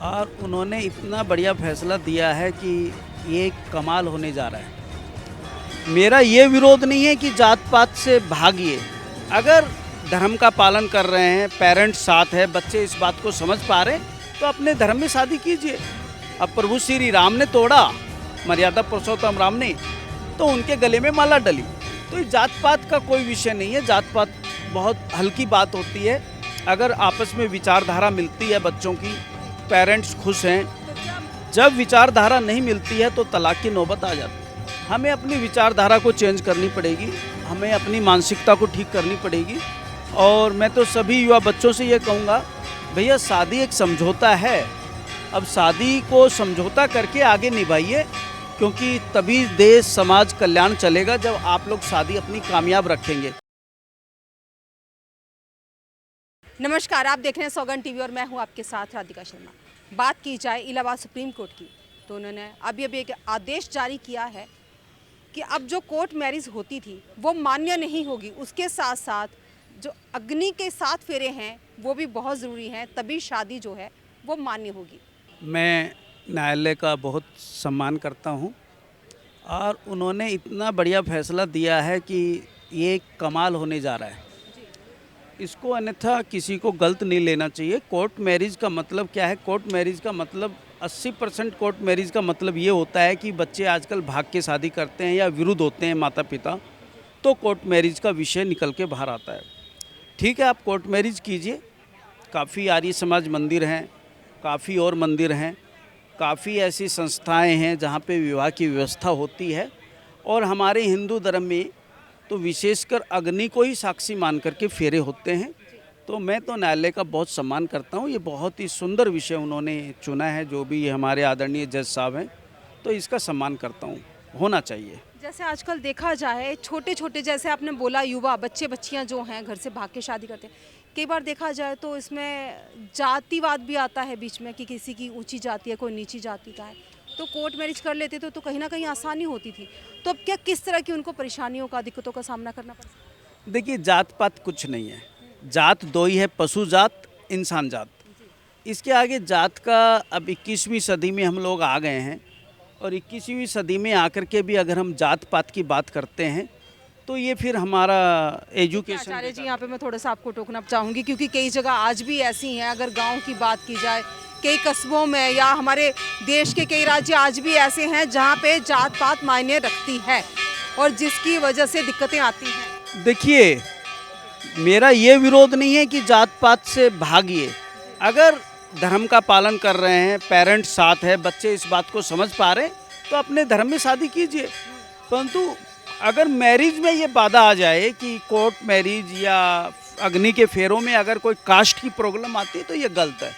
और उन्होंने इतना बढ़िया फैसला दिया है कि ये कमाल होने जा रहा है। मेरा ये विरोध नहीं है कि जात पात से भागिए। अगर धर्म का पालन कर रहे हैं, पेरेंट्स साथ है, बच्चे इस बात को समझ पा रहे हैं तो अपने धर्म में शादी कीजिए। अब प्रभु श्री राम ने तोड़ा, मर्यादा पुरुषोत्तम राम ने, तो उनके गले में माला डली। तो ये जात पात का कोई विषय नहीं है। जात पात बहुत हल्की बात होती है। अगर आपस में विचारधारा मिलती है बच्चों की, पेरेंट्स खुश हैं। जब विचारधारा नहीं मिलती है तो तलाक की नौबत आ जाती है। हमें अपनी विचारधारा को चेंज करनी पड़ेगी, हमें अपनी मानसिकता को ठीक करनी पड़ेगी। और मैं तो सभी युवा बच्चों से ये कहूँगा, भैया शादी एक समझौता है। अब शादी को समझौता करके आगे निभाइए, क्योंकि तभी देश समाज कल्याण चलेगा जब आप लोग शादी अपनी कामयाब रखेंगे। नमस्कार, आप देख रहे हैं सौगंध टीवी और मैं हूं आपके साथ राधिका शर्मा। बात की जाए इलाहाबाद सुप्रीम कोर्ट की, तो उन्होंने अभी एक आदेश जारी किया है कि अब जो कोर्ट मैरिज होती थी वो मान्य नहीं होगी। उसके साथ साथ जो अग्नि के 7 फेरे हैं वो भी बहुत ज़रूरी हैं, तभी शादी जो है वो मान्य होगी। मैं न्यायालय का बहुत सम्मान करता हूँ और उन्होंने इतना बढ़िया फैसला दिया है कि ये कमाल होने जा रहा है। इसको अन्यथा किसी को गलत नहीं लेना चाहिए। कोर्ट मैरिज का मतलब क्या है? कोर्ट मैरिज का मतलब 80% कोर्ट मैरिज का मतलब ये होता है कि बच्चे आजकल भाग के शादी करते हैं या विरुद्ध होते हैं माता पिता, तो कोर्ट मैरिज का विषय निकल के बाहर आता है। ठीक है, आप कोर्ट मैरिज कीजिए। काफ़ी आर्य समाज मंदिर हैं, काफ़ी और मंदिर हैं, काफ़ी ऐसी संस्थाएं हैं जहाँ पे विवाह की व्यवस्था होती है। और हमारे हिंदू धर्म में तो विशेषकर अग्नि को ही साक्षी मान करके फेरे होते हैं। तो मैं तो न्यायालय का बहुत सम्मान करता हूँ। ये बहुत ही सुंदर विषय उन्होंने चुना है, जो भी हमारे आदरणीय जज साहब हैं, तो इसका सम्मान करता हूँ, होना चाहिए। जैसे आजकल देखा जाए छोटे छोटे, जैसे आपने बोला, युवा बच्चे बच्चियां जो हैं घर से भाग के शादी करते हैं। कई बार देखा जाए तो इसमें जातिवाद भी आता है बीच में कि किसी की ऊंची जाति है, कोई नीची जाति का है, तो कोर्ट मैरिज कर लेते थे तो कहीं ना कहीं आसानी होती थी। तो अब क्या किस तरह की उनको परेशानियों का, दिक्कतों का सामना करना पड़ता देखिए, जात पात कुछ नहीं है। जात दो ही है, पशु जात, इंसान जात। इसके आगे जात का अब 21वीं सदी में हम लोग आ गए हैं, और 21वीं सदी में आकर के भी अगर हम जात पात की बात करते हैं तो ये फिर हमारा एजुकेशन। आचार्य जी, यहाँ पे मैं थोड़ा सा आपको टोकना चाहूँगी, क्योंकि कई जगह आज भी ऐसी हैं। अगर गांव की बात की जाए, कई कस्बों में या हमारे देश के कई राज्य आज भी ऐसे हैं जहाँ पे जात पात मायने रखती है और जिसकी वजह से दिक्कतें आती हैं। देखिए, मेरा ये विरोध नहीं है कि जात पात से भागिए। अगर धर्म का पालन कर रहे हैं, पेरेंट्स साथ है, बच्चे इस बात को समझ पा रहे हैं तो अपने धर्म में शादी कीजिए। परंतु अगर मैरिज में ये बाधा आ जाए कि कोर्ट मैरिज या अग्नि के फेरों में अगर कोई कास्ट की प्रॉब्लम आती है तो ये गलत है।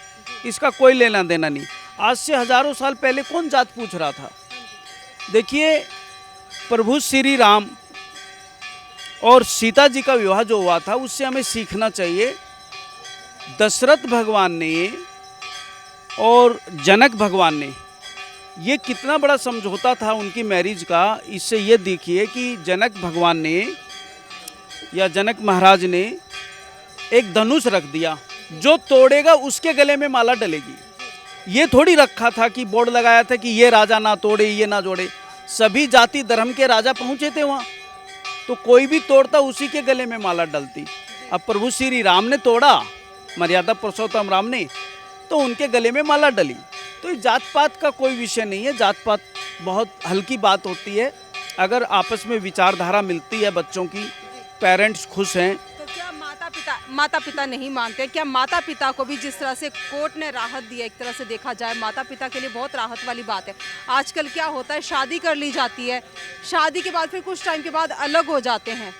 इसका कोई लेना देना नहीं। आज से हजारों साल पहले कौन जात पूछ रहा था? देखिए, प्रभु श्री राम और सीता जी का विवाह जो हुआ था उससे हमें सीखना चाहिए। दशरथ भगवान ने और जनक भगवान ने, ये कितना बड़ा समझौता था उनकी मैरिज का। इससे ये देखिए कि जनक भगवान ने या जनक महाराज ने एक धनुष रख दिया, जो तोड़ेगा उसके गले में माला डलेगी। ये थोड़ी रखा था कि बोर्ड लगाया था कि ये राजा ना तोड़े, ये ना जोड़े। सभी जाति धर्म के राजा पहुंचे थे वहाँ, तो कोई भी तोड़ता उसी के गले में माला डलती। अब प्रभु श्री राम ने तोड़ा, मर्यादा पुरुषोत्तम राम ने, तो उनके गले में माला डली। तो ये जात पात का कोई विषय नहीं है। जात पात बहुत हल्की बात होती है। अगर आपस में विचारधारा मिलती है बच्चों की, पेरेंट्स खुश हैं। तो क्या माता पिता नहीं मानते? क्या माता पिता को भी जिस तरह से कोर्ट ने राहत दी है, एक तरह से देखा जाए माता पिता के लिए बहुत राहत वाली बात है। आजकल क्या होता है, शादी कर ली जाती है, शादी के बाद फिर कुछ टाइम के बाद अलग हो जाते हैं।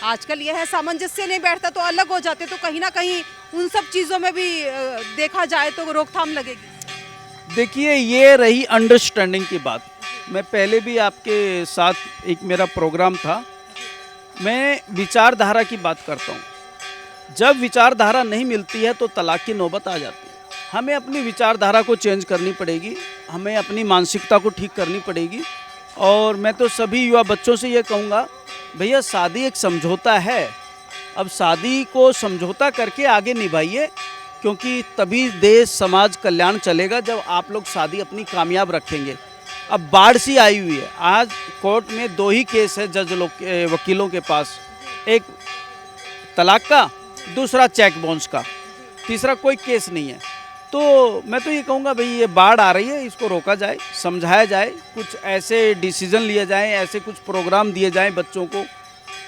आजकल यह है, सामंजस्य नहीं बैठता तो अलग हो जाते, तो कहीं ना कहीं उन सब चीज़ों में भी देखा जाए तो रोकथाम लगेगी। देखिए, ये रही अंडरस्टैंडिंग की बात। मैं पहले भी आपके साथ एक मेरा प्रोग्राम था, मैं विचारधारा की बात करता हूँ। जब विचारधारा नहीं मिलती है तो तलाक की नौबत आ जाती है। हमें अपनी विचारधारा को चेंज करनी पड़ेगी, हमें अपनी मानसिकता को ठीक करनी पड़ेगी। और मैं तो सभी युवा बच्चों से ये कहूँगा, भैया शादी एक समझौता है। अब शादी को समझौता करके आगे निभाइए, क्योंकि तभी देश समाज कल्याण चलेगा जब आप लोग शादी अपनी कामयाब रखेंगे। अब बाढ़ सी आई हुई है, आज कोर्ट में 2 ही केस है जज लोग वकीलों के पास, एक तलाक का, दूसरा चेक बाउंस का, तीसरा कोई केस नहीं है। तो मैं तो ये कहूँगा भाई ये बाढ़ आ रही है, इसको रोका जाए, समझाया जाए, कुछ ऐसे डिसीजन लिए जाएं, ऐसे कुछ प्रोग्राम दिए जाएं बच्चों को,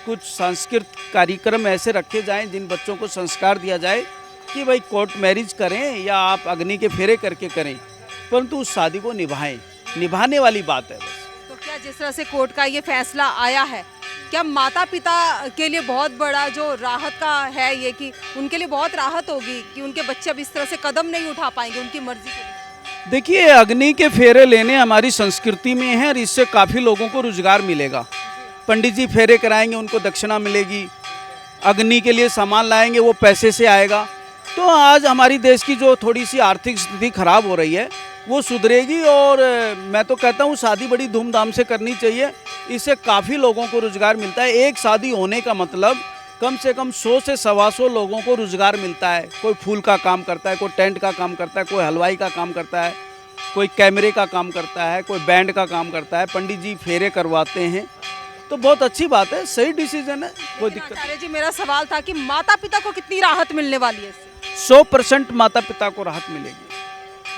कुछ सांस्कृतिक कार्यक्रम ऐसे रखे जाएं जिन बच्चों को संस्कार दिया जाए कि भाई कोर्ट मैरिज करें या आप अग्नि के फेरे करके करें, परंतु उस शादी को निभाएं, निभाने वाली बात है बस। तो क्या जिस तरह से कोर्ट का ये फैसला आया है, क्या माता पिता के लिए बहुत बड़ा जो राहत का है ये कि उनके लिए बहुत राहत होगी कि उनके बच्चे अब इस तरह से कदम नहीं उठा पाएंगे उनकी मर्जी के लिए? देखिए, अग्नि के फेरे लेने हमारी संस्कृति में है और इससे काफ़ी लोगों को रोजगार मिलेगा। पंडित जी फेरे कराएंगे, उनको दक्षिणा मिलेगी, अग्नि के लिए सामान लाएंगे, वो पैसे से आएगा। तो आज हमारी देश की जो थोड़ी सी आर्थिक स्थिति खराब हो रही है वो सुधरेगी और मैं तो कहता हूँ शादी बड़ी धूमधाम से करनी चाहिए, इससे काफ़ी लोगों को रोजगार मिलता है। एक शादी होने का मतलब कम से कम 100 से 125 लोगों को रोजगार मिलता है। कोई फूल का काम करता है, कोई टेंट का काम करता है, कोई हलवाई का काम करता है, कोई कैमरे का काम करता है, कोई बैंड का काम करता है, पंडित जी फेरे करवाते हैं। तो बहुत अच्छी बात है, सही डिसीजन है, कोई दिक्कत आचार्य जी, मेरा सवाल था कि माता पिता को कितनी राहत मिलने वाली है इससे? 100% माता पिता को राहत मिलेगी।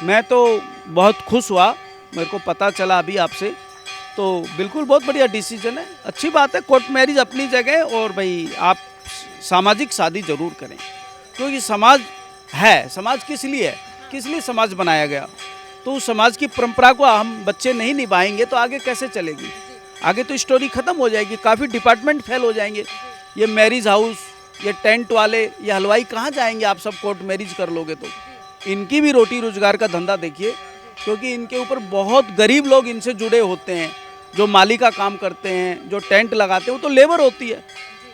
मैं तो बहुत खुश हुआ, मेरे को पता चला अभी आपसे, तो बिल्कुल बहुत बढ़िया डिसीजन है, अच्छी बात है। कोर्ट मैरिज अपनी जगह, और भाई आप सामाजिक शादी जरूर करें, क्योंकि समाज है, समाज किस लिए है, किस लिए समाज बनाया गया, तो उस समाज की परंपरा को हम बच्चे नहीं निभाएंगे तो आगे कैसे चलेगी? आगे तो स्टोरी ख़त्म हो जाएगी, काफ़ी डिपार्टमेंट फेल हो जाएंगे। ये मैरिज हाउस, ये टेंट वाले, ये हलवाई कहाँ जाएंगे? आप सब कोर्ट मैरिज कर लोगे तो इनकी भी रोटी रोजगार का धंधा देखिए, क्योंकि इनके ऊपर बहुत गरीब लोग इनसे जुड़े होते हैं, जो माली का काम करते हैं, जो टेंट लगाते हैं, वो तो लेबर होती है।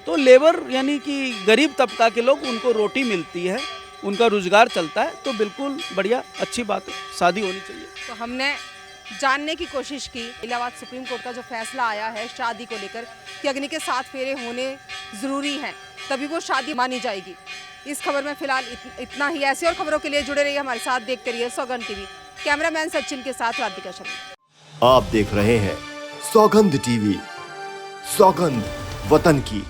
तो लेबर यानी कि गरीब तबका के लोग, उनको रोटी मिलती है, उनका रोजगार चलता है, तो बिल्कुल बढ़िया अच्छी बात है, शादी होनी चाहिए। तो हमने जानने की कोशिश की इलाहाबाद सुप्रीम कोर्ट का जो फैसला आया है शादी को लेकर कि अग्नि के 7 फेरे होने ज़रूरी हैं, तभी वो शादी मानी जाएगी। इस खबर में फिलहाल इतना ही। ऐसी और खबरों के लिए जुड़े रहिए हमारे साथ, देखते रहिए सौगंध टीवी। कैमरामैन सचिन के साथ राधिका शर्मा। आप देख रहे हैं सौगंध टीवी, सौगंध वतन की।